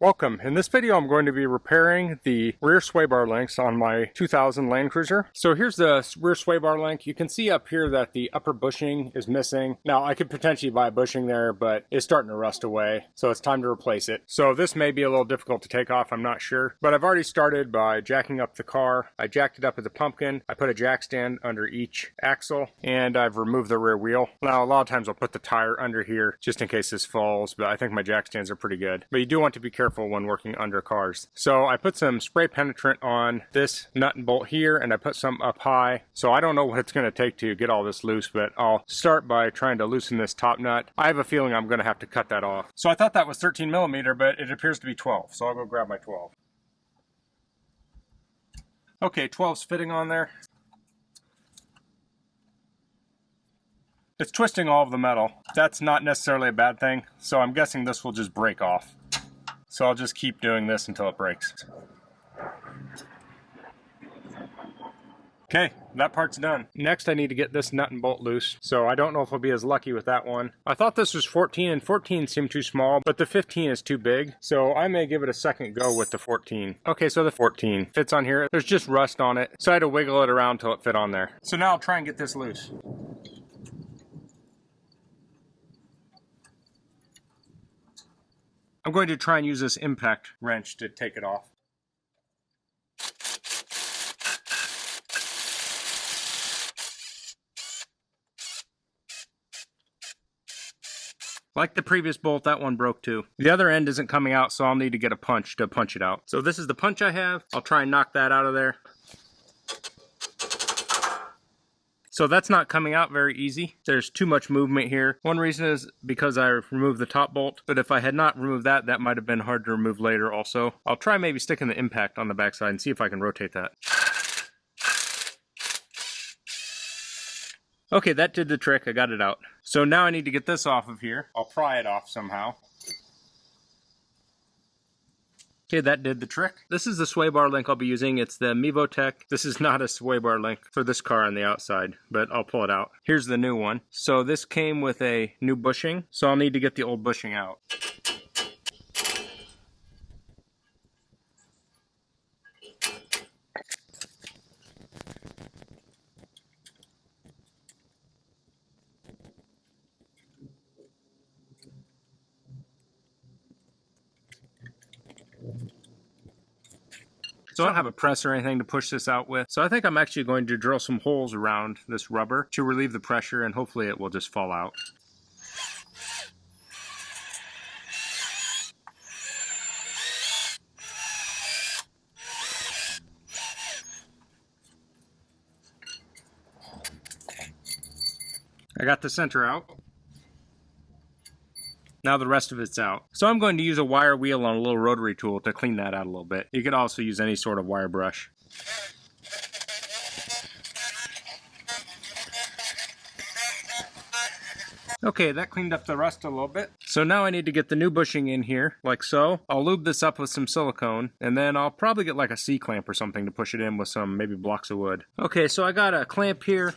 Welcome. In this video I'm going to be repairing the rear sway bar links on my 2000 Land Cruiser. So here's the rear sway bar link. You can see up here that the upper bushing is missing. Now I could potentially buy a bushing there, but it's starting to rust away, so it's time to replace it. So this may be a little difficult to take off, I'm not sure. But I've already started by jacking up the car. I jacked it up with a pumpkin. I put a jack stand under each axle, and I've removed the rear wheel. Now a lot of times I'll put the tire under here just in case this falls, but I think my jack stands are pretty good. But you do want to be careful when working under cars. So I put some spray penetrant on this nut and bolt here, and I put some up high. So I don't know what it's going to take to get all this loose, but I'll start by trying to loosen this top nut. I have a feeling I'm going to have to cut that off. So I thought that was 13 millimeter, but it appears to be 12. So I'll go grab my 12. Okay, 12's fitting on there. It's twisting all of the metal. That's not necessarily a bad thing, so I'm guessing this will just break off. So I'll just keep doing this until it breaks. Okay, that part's done. Next I need to get this nut and bolt loose, so I don't know if I'll be as lucky with that one. I thought this was 14, and 14 seemed too small, but the 15 is too big, so I may give it a second go with the 14. Okay, so the 14 fits on here. There's just rust on it, so I had to wiggle it around till it fit on there. So now I'll try and get this loose. I'm going to try and use this impact wrench to take it off. Like the previous bolt, that one broke too. The other end isn't coming out, so I'll need to get a punch to punch it out. So this is the punch I have. I'll try and knock that out of there. So that's not coming out very easy. There's too much movement here. One reason is because I removed the top bolt, but if I had not removed that, that might have been hard to remove later also. I'll try maybe sticking the impact on the backside and see if I can rotate that. Okay, that did the trick. I got it out. So now I need to get this off of here. I'll pry it off somehow. Okay, that did the trick. This is the sway bar link I'll be using. It's the Mevotech. This is not a sway bar link for this car on the outside, but I'll pull it out. Here's the new one. So this came with a new bushing, so I'll need to get the old bushing out. So I don't have a press or anything to push this out with. So I think I'm actually going to drill some holes around this rubber to relieve the pressure, and hopefully it will just fall out. I got the center out. Now the rest of it's out. So I'm going to use a wire wheel on a little rotary tool to clean that out a little bit. You could also use any sort of wire brush. Okay, that cleaned up the rust a little bit. So now I need to get the new bushing in here, like so. I'll lube this up with some silicone, and then I'll probably get like a C-clamp or something to push it in with some maybe blocks of wood. Okay, so I got a clamp here.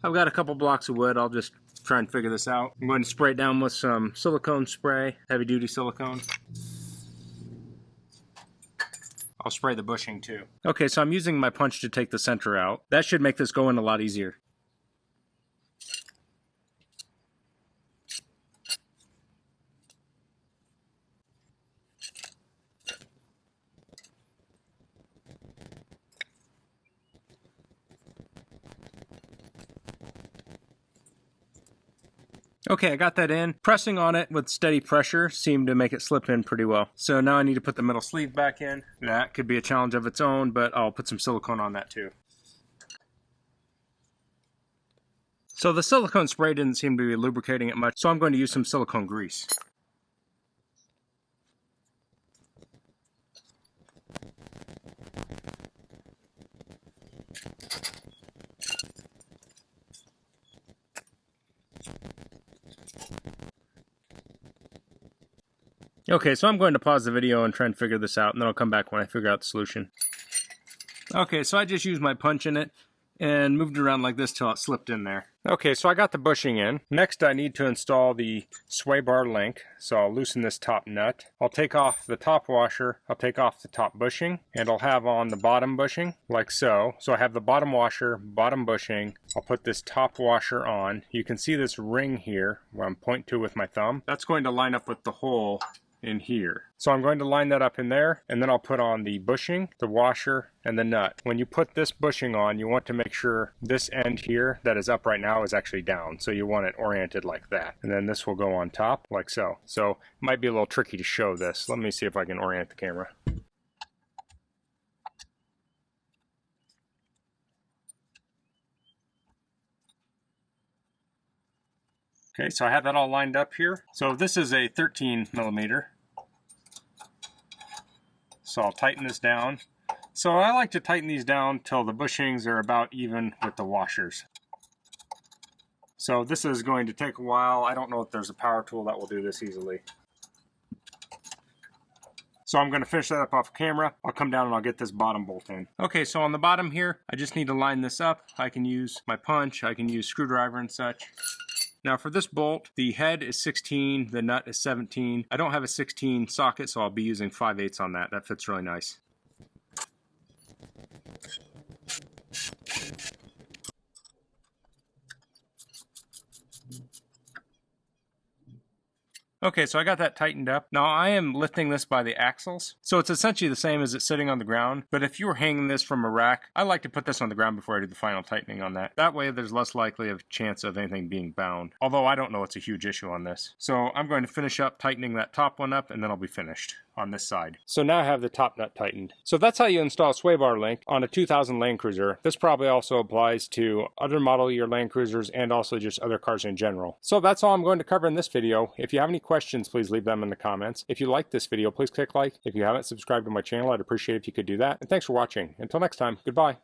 I've got a couple blocks of wood. I'll just try and figure this out. I'm going to spray it down with some silicone spray, heavy duty silicone. I'll spray the bushing too. Okay, so I'm using my punch to take the center out. That should make this go in a lot easier. Okay, I got that in. Pressing on it with steady pressure seemed to make it slip in pretty well. So now I need to put the middle sleeve back in. That could be a challenge of its own, but I'll put some silicone on that too. So the silicone spray didn't seem to be lubricating it much, so I'm going to use some silicone grease. Okay, so I'm going to pause the video and try and figure this out, and then I'll come back when I figure out the solution. Okay, so I just used my punch in it, and moved it around like this till it slipped in there. Okay, so I got the bushing in. Next I need to install the sway bar link. So I'll loosen this top nut. I'll take off the top washer, I'll take off the top bushing, and I'll have on the bottom bushing, like so. So I have the bottom washer, bottom bushing. I'll put this top washer on. You can see this ring here, where I'm pointing to with my thumb. That's going to line up with the hole in here. So I'm going to line that up in there, and then I'll put on the bushing, the washer, and the nut. When you put this bushing on, you want to make sure this end here that is up right now is actually down. So you want it oriented like that. And then this will go on top like so. So it might be a little tricky to show this. Let me see if I can orient the camera. Okay, so I have that all lined up here. So this is a 13 millimeter. So I'll tighten this down. So I like to tighten these down till the bushings are about even with the washers. So this is going to take a while. I don't know if there's a power tool that will do this easily. So I'm going to finish that up off camera. I'll come down and I'll get this bottom bolt in. Okay, so on the bottom here, I just need to line this up. I can use my punch, I can use screwdriver and such. Now for this bolt, the head is 16, the nut is 17. I don't have a 16 socket, so I'll be using 5/8 on that. That fits really nice. Okay, so I got that tightened up. Now I am lifting this by the axles. So it's essentially the same as it's sitting on the ground, but if you were hanging this from a rack, I like to put this on the ground before I do the final tightening on that. That way there's less likely of chance of anything being bound. Although I don't know it's a huge issue on this. So I'm going to finish up tightening that top one up and then I'll be finished on this side. So now I have the top nut tightened. So that's how you install sway bar link on a 2000 Land Cruiser. This probably also applies to other model year Land Cruisers and also just other cars in general. So that's all I'm going to cover in this video. If you have any questions, please leave them in the comments. If you like this video, please click like. If you haven't subscribed to my channel, I'd appreciate if you could do that. And thanks for watching. Until next time, goodbye.